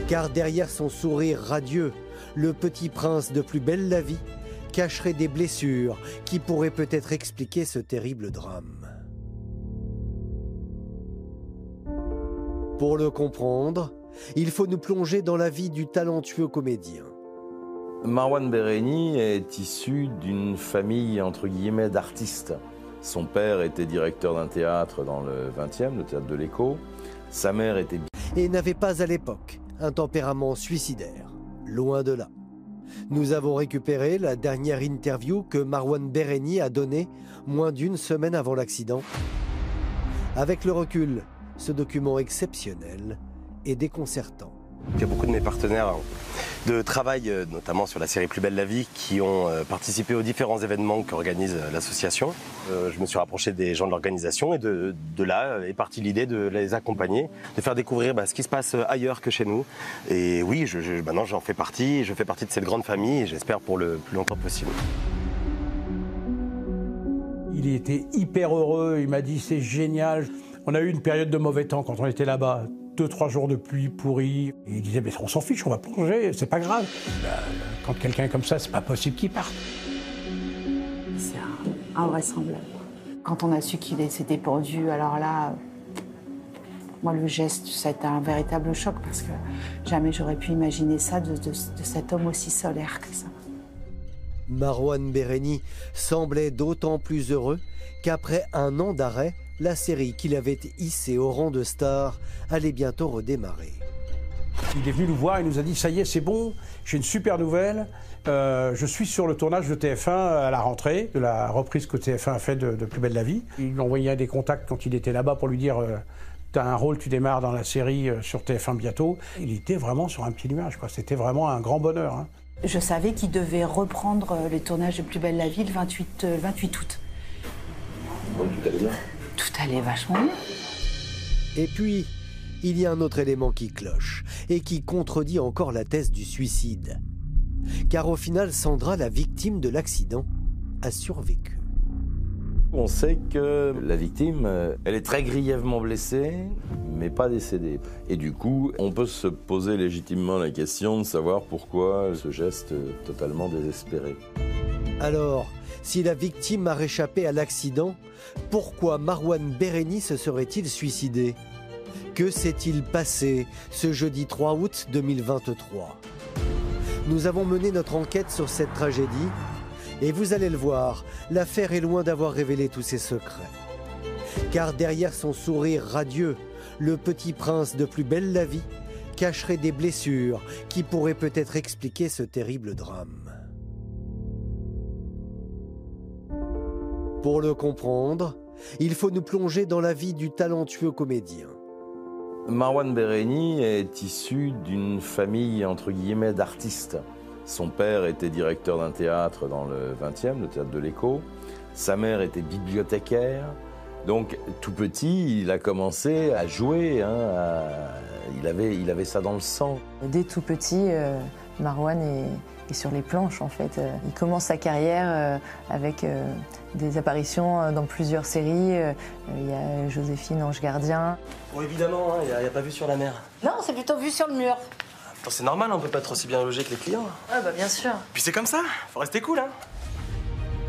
Car derrière son sourire radieux, le petit prince de Plus belle la vie cacherait des blessures qui pourraient peut-être expliquer ce terrible drame. Pour le comprendre, il faut nous plonger dans la vie du talentueux comédien. Marouane Béréni est issu d'une famille entre guillemets d'artistes. Son père était directeur d'un théâtre dans le 20e, le théâtre de l'Écho. Sa mère était... Et n'avait pas à l'époque un tempérament suicidaire, loin de là. Nous avons récupéré la dernière interview que Marouane Béréni a donnée moins d'une semaine avant l'accident. Avec le recul, ce document exceptionnel est déconcertant. Il y a beaucoup de mes partenaires de travail, notamment sur la série Plus belle la vie, qui ont participé aux différents événements qu'organise l'association. Je me suis rapproché des gens de l'organisation et de là est partie l'idée de les accompagner, de faire découvrir ce qui se passe ailleurs que chez nous. Et oui, maintenant j'en fais partie, je fais partie de cette grande famille et j'espère pour le plus longtemps possible. Il était hyper heureux, il m'a dit c'est génial. On a eu une période de mauvais temps quand on était là-bas. 2-3 jours de pluie pourrie. Et il disait, mais on s'en fiche, on va plonger, c'est pas grave. Quand quelqu'un est comme ça, c'est pas possible qu'il parte. C'est invraisemblable. Quand on a su qu'il s'était pendu, alors là, moi le geste, ça a été un véritable choc parce que jamais j'aurais pu imaginer ça de cet homme aussi solaire que ça. Marouane Béréni semblait d'autant plus heureux qu'après un an d'arrêt, la série qu'il avait hissée au rang de star allait bientôt redémarrer. Il est venu nous voir, il nous a dit, ça y est, c'est bon, j'ai une super nouvelle. Je suis sur le tournage de TF1 à la rentrée, de la reprise que TF1 a fait de Plus belle la vie. Il m'a envoyé des contacts quand il était là-bas pour lui dire, t'as un rôle, tu démarres dans la série sur TF1 bientôt. Il était vraiment sur un petit nuage, quoi. C'était vraiment un grand bonheur. Hein. Je savais qu'il devait reprendre les tournages de Plus belle la vie le 28 août. Donc tout allait bien. Tout allait vachement bien. Et puis, il y a un autre élément qui cloche et qui contredit encore la thèse du suicide. Car au final, Sandra, la victime de l'accident, a survécu. On sait que la victime, elle est très grièvement blessée, mais pas décédée. Et du coup, on peut se poser légitimement la question de savoir pourquoi ce geste totalement désespéré. Alors, si la victime a réchappé à l'accident, pourquoi Marouane Béréni se serait-il suicidé? Que s'est-il passé ce jeudi 3 août 2023? Nous avons mené notre enquête sur cette tragédie et vous allez le voir, l'affaire est loin d'avoir révélé tous ses secrets. Car derrière son sourire radieux, le petit prince de Plus belle la vie cacherait des blessures qui pourraient peut-être expliquer ce terrible drame. Pour le comprendre, il faut nous plonger dans la vie du talentueux comédien. Marwan Béréni est issu d'une famille entre guillemets d'artistes. Son père était directeur d'un théâtre dans le 20e, le théâtre de l'Écho. Sa mère était bibliothécaire. Donc tout petit, il a commencé à jouer. Il avait ça dans le sang. Dès tout petit, Marwan est sur les planches en fait. Il commence sa carrière avec des apparitions dans plusieurs séries. Il y a Joséphine, Ange Gardien. Bon, évidemment, il n'y a pas vue sur la mer. Non, c'est plutôt vu sur le mur. Attends, c'est normal, on peut pas être aussi bien logé que les clients. Ah bah bien sûr. Puis c'est comme ça, faut rester cool, hein.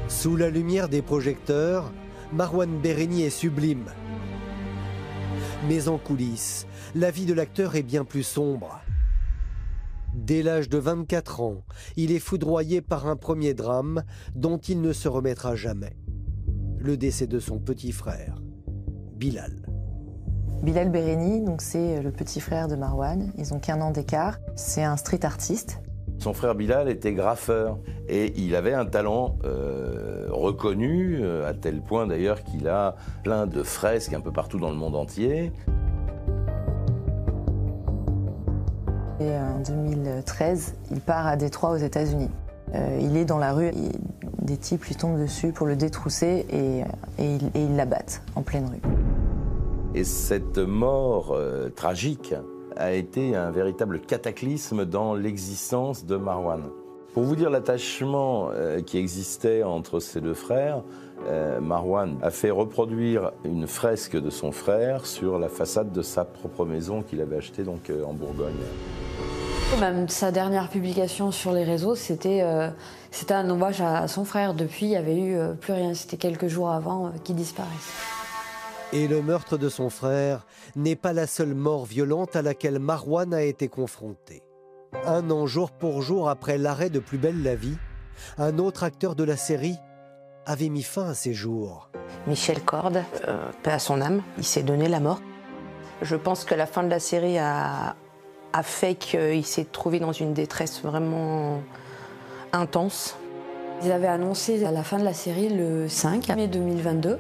Sous la lumière des projecteurs, Marwan Béréni est sublime. Mais en coulisses, la vie de l'acteur est bien plus sombre. Dès l'âge de 24 ans, il est foudroyé par un premier drame dont il ne se remettra jamais. Le décès de son petit frère, Bilal. Bilal Béréni, donc c'est le petit frère de Marwan. Ils ont qu'1 an d'écart. C'est un street artiste. Son frère Bilal était graffeur et il avait un talent reconnu, à tel point d'ailleurs qu'il a plein de fresques un peu partout dans le monde entier. Et en 2013, il part à Détroit aux États-Unis. Il est dans la rue, des types lui tombent dessus pour le détrousser et ils l'abattent en pleine rue. Et cette mort tragique a été un véritable cataclysme dans l'existence de Marwan. Pour vous dire l'attachement qui existait entre ces deux frères, Marwan a fait reproduire une fresque de son frère sur la façade de sa propre maison qu'il avait achetée donc, en Bourgogne. Même sa dernière publication sur les réseaux, c'était un hommage à son frère. Depuis, il n'y avait eu plus rien. C'était quelques jours avant qu'il disparaisse. Et le meurtre de son frère n'est pas la seule mort violente à laquelle Marwan a été confronté. 1 an jour pour jour après l'arrêt de Plus belle la vie, un autre acteur de la série avait mis fin à ses jours. Michel Corde, paix à son âme, il s'est donné la mort. Je pense que la fin de la série a fait qu'il s'est trouvé dans une détresse vraiment intense. Ils avaient annoncé à la fin de la série le 5 mai 2022.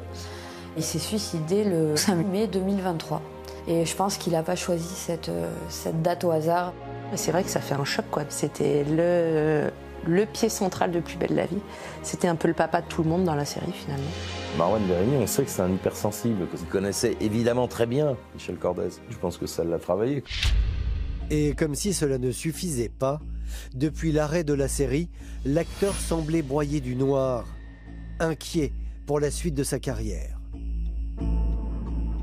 Il s'est suicidé le 5 mai 2023. Et je pense qu'il n'a pas choisi cette date au hasard. C'est vrai que ça fait un choc, quoi. C'était le pied central de Plus belle la vie. C'était un peu le papa de tout le monde dans la série, finalement. Marwan Béréni, on sait que c'est un hypersensible, qu'il connaissait évidemment très bien Michel Cordez. Je pense que ça l'a travaillé. Et comme si cela ne suffisait pas, depuis l'arrêt de la série, l'acteur semblait broyer du noir, inquiet pour la suite de sa carrière.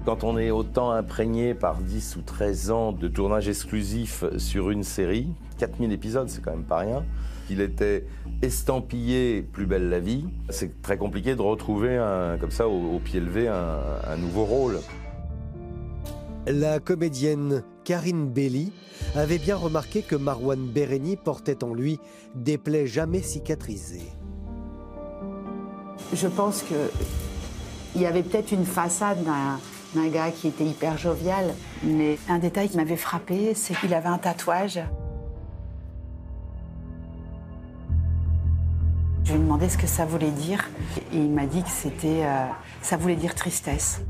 Quand on est autant imprégné par 10 ou 13 ans de tournage exclusif sur une série, 4000 épisodes, c'est quand même pas rien, il était estampillé Plus belle la vie, c'est très compliqué de retrouver comme ça au pied levé un nouveau rôle. La comédienne Karine Belli avait bien remarqué que Marwan Béréni portait en lui des plaies jamais cicatrisées. Je pense qu'il y avait peut-être une façade d'un gars qui était hyper jovial, mais un détail qui m'avait frappé, c'est qu'il avait un tatouage. Je lui ai demandé ce que ça voulait dire et il m'a dit que ça voulait dire tristesse.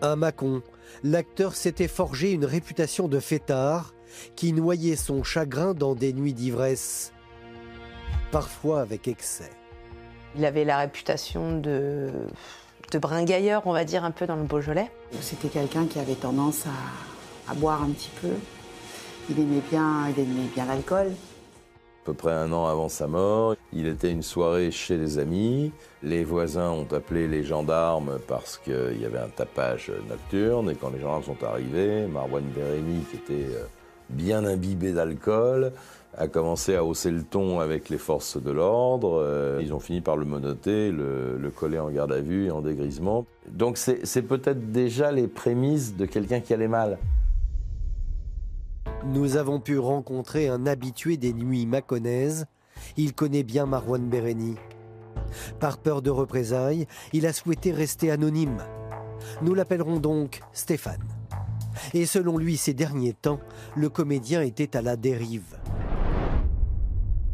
À Mâcon, l'acteur s'était forgé une réputation de fêtard qui noyait son chagrin dans des nuits d'ivresse, parfois avec excès. Il avait la réputation de bringailleur, on va dire, un peu dans le Beaujolais. C'était quelqu'un qui avait tendance à boire un petit peu. Il aimait bien l'alcool. À peu près 1 an avant sa mort, il était une soirée chez des amis. Les voisins ont appelé les gendarmes parce qu'il y avait un tapage nocturne. Et quand les gendarmes sont arrivés, Marwan Béréni, qui était bien imbibé d'alcool, a commencé à hausser le ton avec les forces de l'ordre. Ils ont fini par le menotter, le coller en garde à vue et en dégrisement. Donc c'est peut-être déjà les prémices de quelqu'un qui allait mal. Nous avons pu rencontrer un habitué des nuits mâconnaises. Il connaît bien Marouane Béréni. Par peur de représailles, il a souhaité rester anonyme. Nous l'appellerons donc Stéphane. Et selon lui, ces derniers temps, le comédien était à la dérive.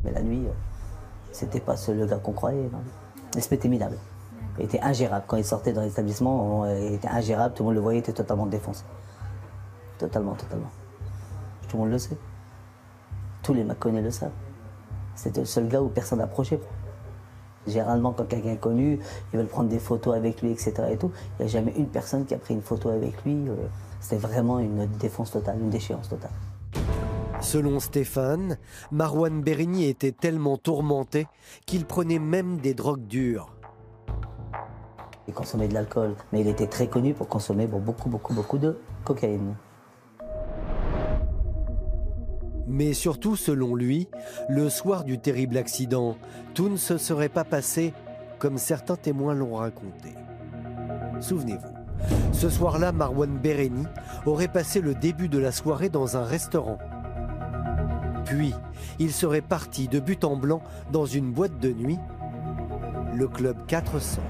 Mais la nuit, c'était pas le gars qu'on croyait. L'esprit était minable. Il était ingérable. Quand il sortait dans l'établissement, il était ingérable. Tout le monde le voyait, il était totalement défoncé. Totalement. Tout le monde le sait. Tous les Mâconnais le savent. C'était le seul gars où personne n'approchait. Généralement, quand quelqu'un est connu, ils veulent prendre des photos avec lui, etc. Et tout. Il n'y a jamais une personne qui a pris une photo avec lui. C'était vraiment une défonce totale, une déchéance totale. Selon Stéphane, Marouane Béréni était tellement tourmenté qu'il prenait même des drogues dures. Il consommait de l'alcool, mais il était très connu pour consommer beaucoup de cocaïne. Mais surtout, selon lui, le soir du terrible accident, tout ne se serait pas passé comme certains témoins l'ont raconté. Souvenez-vous, ce soir-là, Marouane Béréni aurait passé le début de la soirée dans un restaurant. Puis, il serait parti de but en blanc dans une boîte de nuit, le Club 400.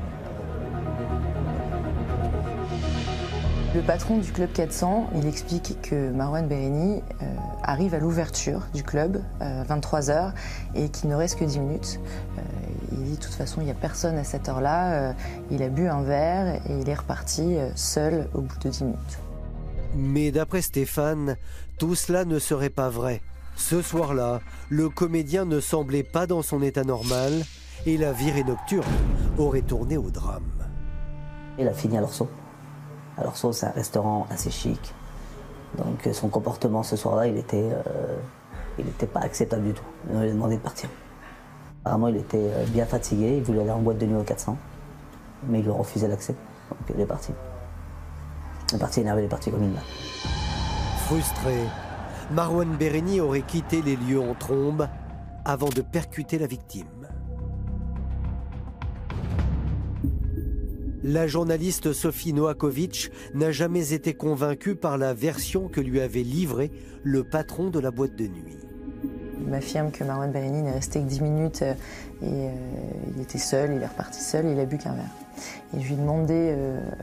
Le patron du Club 400, il explique que Marouane Béréni arrive à l'ouverture du club, 23h, et qu'il ne reste que 10 minutes. Il dit de toute façon, il n'y a personne à cette heure-là. Il a bu un verre et il est reparti seul au bout de 10 minutes. Mais d'après Stéphane, tout cela ne serait pas vrai. Ce soir-là, le comédien ne semblait pas dans son état normal et la virée nocturne aurait tourné au drame. Il a fini à l'Orso. À l'Orso, c'est un restaurant assez chic. Donc son comportement ce soir-là, il était pas acceptable du tout. On lui a demandé de partir. Apparemment, il était bien fatigué, il voulait aller en boîte de nuit au 400, mais il lui a refusé l'accès. Donc il est parti. Il est parti énervé, il est parti comme une balle. Frustré, Marouane Béréni aurait quitté les lieux en trombe avant de percuter la victime. La journaliste Sophie Noakovic n'a jamais été convaincue par la version que lui avait livrée le patron de la boîte de nuit. Il m'affirme que Marouane Béréni n'est resté que 10 minutes et il était seul, il est reparti seul et il a bu qu'un verre. Et je lui ai demandé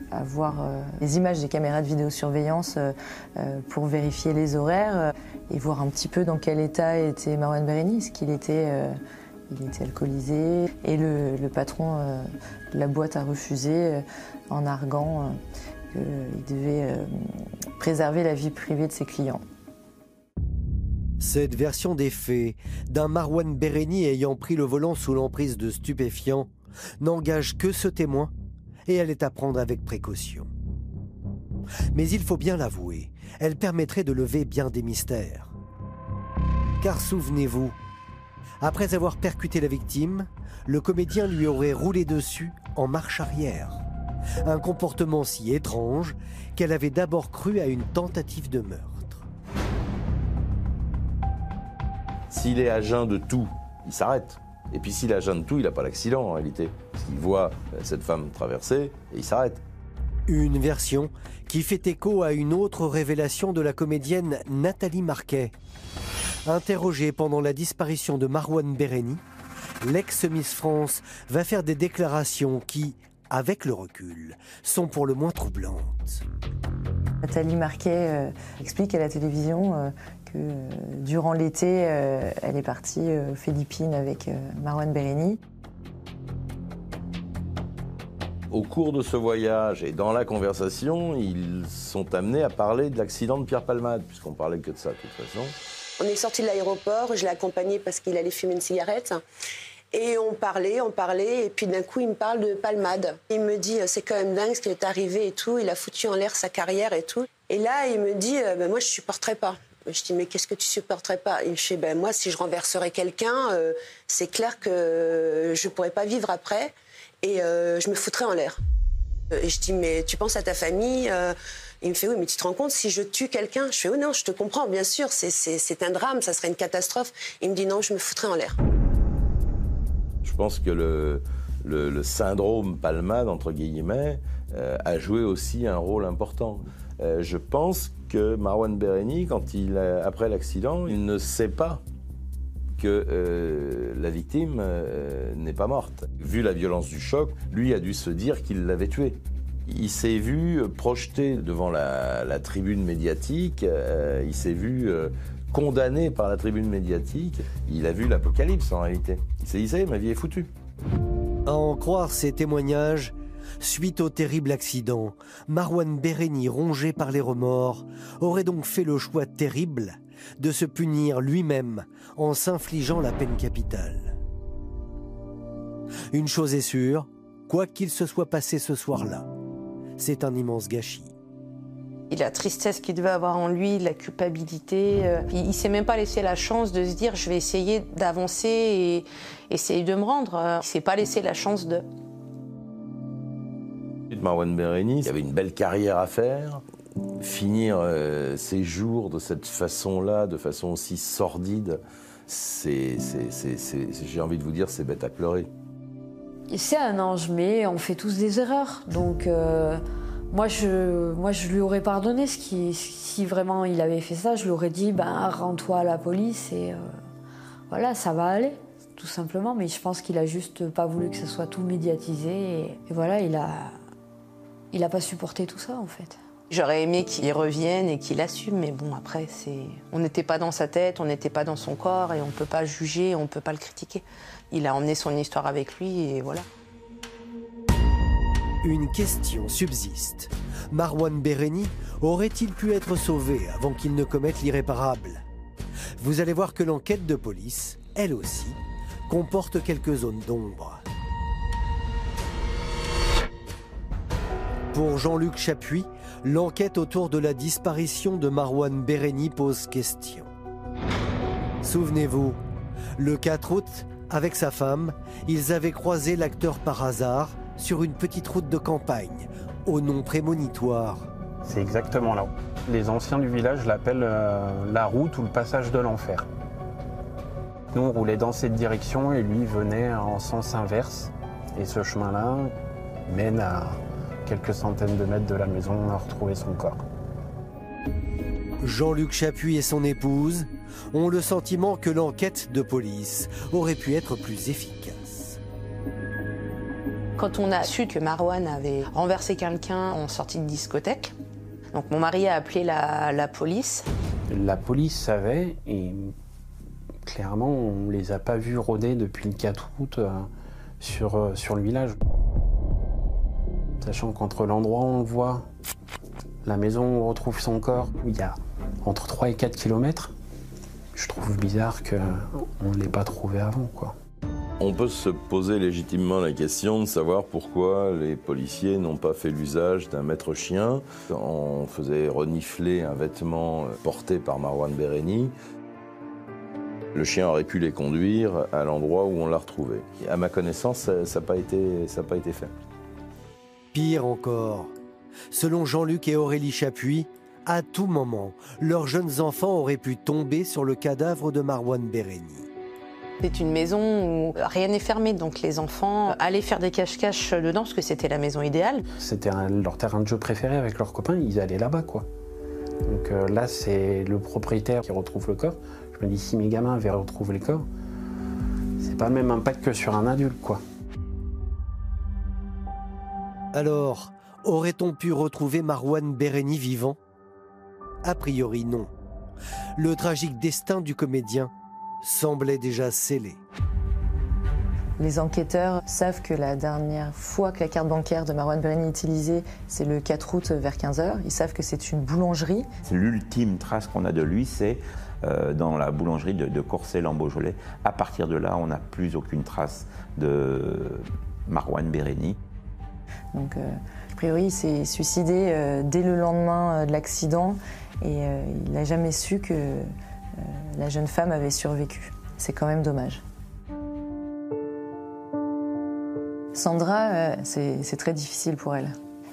à voir les images des caméras de vidéosurveillance pour vérifier les horaires et voir un petit peu dans quel état était Marouane Béréni. Est-ce qu'il était... Il était alcoolisé et le patron de la boîte a refusé en arguant qu'il devait préserver la vie privée de ses clients. Cette version des faits d'un Marouane Béréni ayant pris le volant sous l'emprise de stupéfiants n'engage que ce témoin et elle est à prendre avec précaution. Mais il faut bien l'avouer, elle permettrait de lever bien des mystères. Car souvenez-vous, après avoir percuté la victime, le comédien lui aurait roulé dessus en marche arrière. Un comportement si étrange qu'elle avait d'abord cru à une tentative de meurtre. S'il est à jeun de tout, il s'arrête. Et puis s'il est à jeun de tout, il n'a pas l'accident en réalité. Parce qu'il voit cette femme traverser et il s'arrête. Une version qui fait écho à une autre révélation de la comédienne Nathalie Marquet. Interrogée pendant la disparition de Marouane Béréni, l'ex-Miss France va faire des déclarations qui, avec le recul, sont pour le moins troublantes. Nathalie Marquet explique à la télévision que durant l'été, elle est partie aux Philippines avec Marouane Béréni. Au cours de ce voyage et dans la conversation, ils sont amenés à parler de l'accident de Pierre Palmade, puisqu'on parlait que de ça de toute façon. On est sorti de l'aéroport, je l'ai accompagné parce qu'il allait fumer une cigarette. Et on parlait, et puis d'un coup, il me parle de Palmade. Il me dit, c'est quand même dingue ce qui est arrivé et tout, il a foutu en l'air sa carrière et tout. Et là, il me dit, moi, je supporterais pas. Je dis, mais qu'est-ce que tu supporterais pas? Il me dit, moi, si je renverserais quelqu'un, c'est clair que je pourrais pas vivre après et je me foutrais en l'air. Et je dis, mais tu penses à ta famille? Il me fait, oui, mais tu te rends compte, si je tue quelqu'un? Je fais, oui, non, je te comprends, bien sûr, c'est un drame, ça serait une catastrophe. Il me dit, non, je me foutrais en l'air. Je pense que Le syndrome Palmade, entre guillemets, a joué aussi un rôle important. Je pense que Marouane Béréni, après l'accident, il ne sait pas que la victime n'est pas morte. Vu la violence du choc, lui a dû se dire qu'il l'avait tuée. Il s'est vu projeté devant la tribune médiatique, il s'est vu condamné par la tribune médiatique. Il a vu l'apocalypse en réalité. Il s'est dit, ça y est, ma vie est foutue. À en croire ces témoignages, suite au terrible accident, Marouane Béréni, rongé par les remords, aurait donc fait le choix terrible de se punir lui-même en s'infligeant la peine capitale. Une chose est sûre, quoi qu'il se soit passé ce soir-là, c'est un immense gâchis. La tristesse qu'il devait avoir en lui, la culpabilité, il ne s'est même pas laissé la chance de se dire je vais essayer d'avancer et essayer de me rendre. Il ne s'est pas laissé la chance de... Marouane Béréni, il avait une belle carrière à faire. Finir ses jours de cette façon-là, de façon aussi sordide, j'ai envie de vous dire, c'est bête à pleurer. C'est un ange, mais on fait tous des erreurs. Donc moi, je lui aurais pardonné si vraiment il avait fait ça. Je lui aurais dit, rends-toi à la police et voilà, ça va aller, tout simplement. Mais je pense qu'il a juste pas voulu que ça soit tout médiatisé. Et voilà, il a pas supporté tout ça, en fait. J'aurais aimé qu'il revienne et qu'il assume, mais bon, après, on n'était pas dans sa tête, on n'était pas dans son corps et on ne peut pas juger, on ne peut pas le critiquer. Il a emmené son histoire avec lui et voilà. Une question subsiste. Marouane Béréni aurait-il pu être sauvé avant qu'il ne commette l'irréparable? Vous allez voir que l'enquête de police, elle aussi, comporte quelques zones d'ombre. Pour Jean-Luc Chapuis, l'enquête autour de la disparition de Marouane Béréni pose question. Souvenez-vous, le 4 août, avec sa femme, ils avaient croisé l'acteur par hasard sur une petite route de campagne, au nom prémonitoire. C'est exactement là. Les anciens du village l'appellent la route ou le passage de l'enfer. Nous, on roulait dans cette direction et lui venait en sens inverse. Et ce chemin-là mène à quelques centaines de mètres de la maison à retrouver son corps. Jean-Luc Chapuis et son épouse ont le sentiment que l'enquête de police aurait pu être plus efficace. Quand on a su que Marouane avait renversé quelqu'un en sortie de discothèque, donc mon mari a appelé la police. La police savait et clairement on ne les a pas vus rôder depuis le 4 août sur le village. Sachant qu'entre l'endroit où on le voit, la maison où on retrouve son corps, il y a entre 3 et 4 kilomètres, je trouve bizarre qu'on ne l'ait pas trouvé avant, quoi. On peut se poser légitimement la question de savoir pourquoi les policiers n'ont pas fait l'usage d'un maître-chien. On faisait renifler un vêtement porté par Marouane Béréni. Le chien aurait pu les conduire à l'endroit où on l'a retrouvé. À ma connaissance, ça n'a pas été fait. Pire encore, selon Jean-Luc et Aurélie Chapuis, à tout moment, leurs jeunes enfants auraient pu tomber sur le cadavre de Marouane Béréni. C'est une maison où rien n'est fermé, donc les enfants allaient faire des cache-cache dedans parce que c'était la maison idéale. C'était leur terrain de jeu préféré avec leurs copains, ils allaient là-bas, quoi. Donc là, c'est le propriétaire qui retrouve le corps. Je me dis, si mes gamins avaient retrouvé le corps, c'est pas le même impact que sur un adulte, quoi. Alors, aurait-on pu retrouver Marouane Béréni vivant? A priori, non. Le tragique destin du comédien semblait déjà scellé. Les enquêteurs savent que la dernière fois que la carte bancaire de Marouane Béréni est utilisée, c'est le 4 août vers 15h. Ils savent que c'est une boulangerie. L'ultime trace qu'on a de lui, c'est dans la boulangerie de Corcelles en Beaujolais. À partir de là, on n'a plus aucune trace de Marouane Béréni. Donc, a priori, il s'est suicidé dès le lendemain de l'accident et il n'a jamais su que la jeune femme avait survécu. C'est quand même dommage. Sandra, c'est très difficile pour elle.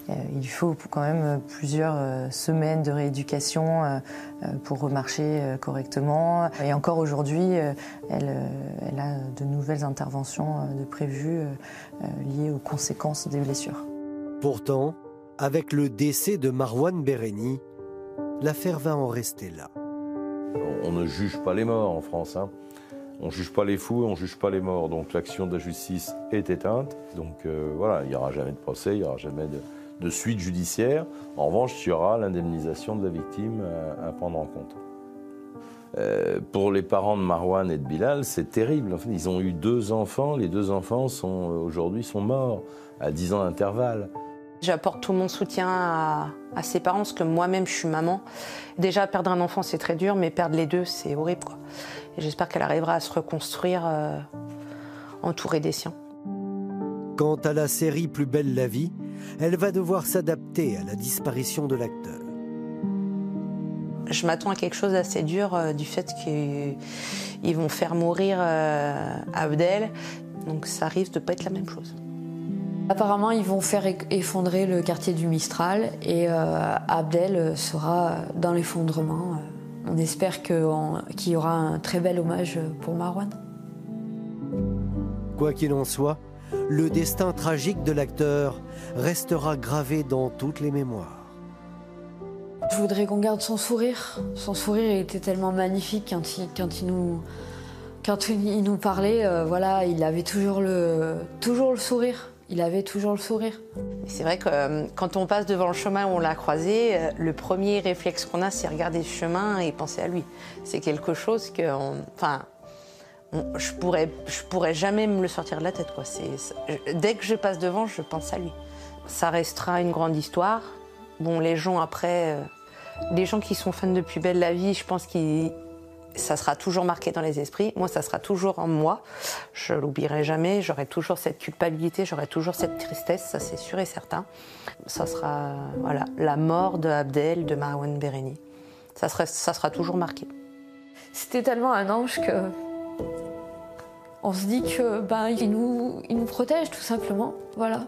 Il faut quand même plusieurs semaines de rééducation pour remarcher correctement. Et encore aujourd'hui, elle a de nouvelles interventions de prévues liées aux conséquences des blessures. Pourtant, avec le décès de Marouane Béréni, l'affaire va en rester là. On ne juge pas les morts en France. On ne juge pas les fous, on ne juge pas les morts. Donc l'action de la justice est éteinte. Donc voilà, il n'y aura jamais de procès, il n'y aura jamais de suite judiciaire. En revanche, il y aura l'indemnisation de la victime à prendre en compte. Pour les parents de Marouane et de Bilal, c'est terrible. En fait, ils ont eu 2 enfants. Les 2 enfants aujourd'hui sont morts à 10 ans d'intervalle. J'apporte tout mon soutien à ses parents, parce que moi-même, je suis maman. Déjà, perdre un enfant, c'est très dur, mais perdre les 2, c'est horrible, quoi. Et j'espère qu'elle arrivera à se reconstruire entourée des siens. Quant à la série Plus belle la vie, elle va devoir s'adapter à la disparition de l'acteur. Je m'attends à quelque chose d'assez dur du fait qu'ils vont faire mourir Abdel. Donc ça risque de ne pas être la même chose. Apparemment, ils vont faire effondrer le quartier du Mistral et Abdel sera dans l'effondrement. On espère qu'il y aura un très bel hommage pour Marouane. Quoi qu'il en soit, le destin tragique de l'acteur restera gravé dans toutes les mémoires. Je voudrais qu'on garde son sourire. Son sourire était tellement magnifique quand il nous parlait. Voilà, il avait toujours le sourire. Il avait toujours le sourire. C'est vrai que quand on passe devant le chemin où on l'a croisé, le premier réflexe qu'on a, c'est regarder le chemin et penser à lui. C'est quelque chose que, je pourrais jamais me le sortir de la tête, quoi. Dès que je passe devant, je pense à lui. Ça restera une grande histoire. Bon, les gens après, les gens qui sont fans de Plus belle la vie, je pense que ça sera toujours marqué dans les esprits. Moi, ça sera toujours en moi. Je l'oublierai jamais. J'aurai toujours cette culpabilité, j'aurai toujours cette tristesse, ça c'est sûr et certain. Ça sera la mort de Abdel, de Marouane Béréni. Ça sera toujours marqué. C'était tellement un ange que on se dit que il nous protège tout simplement. Voilà.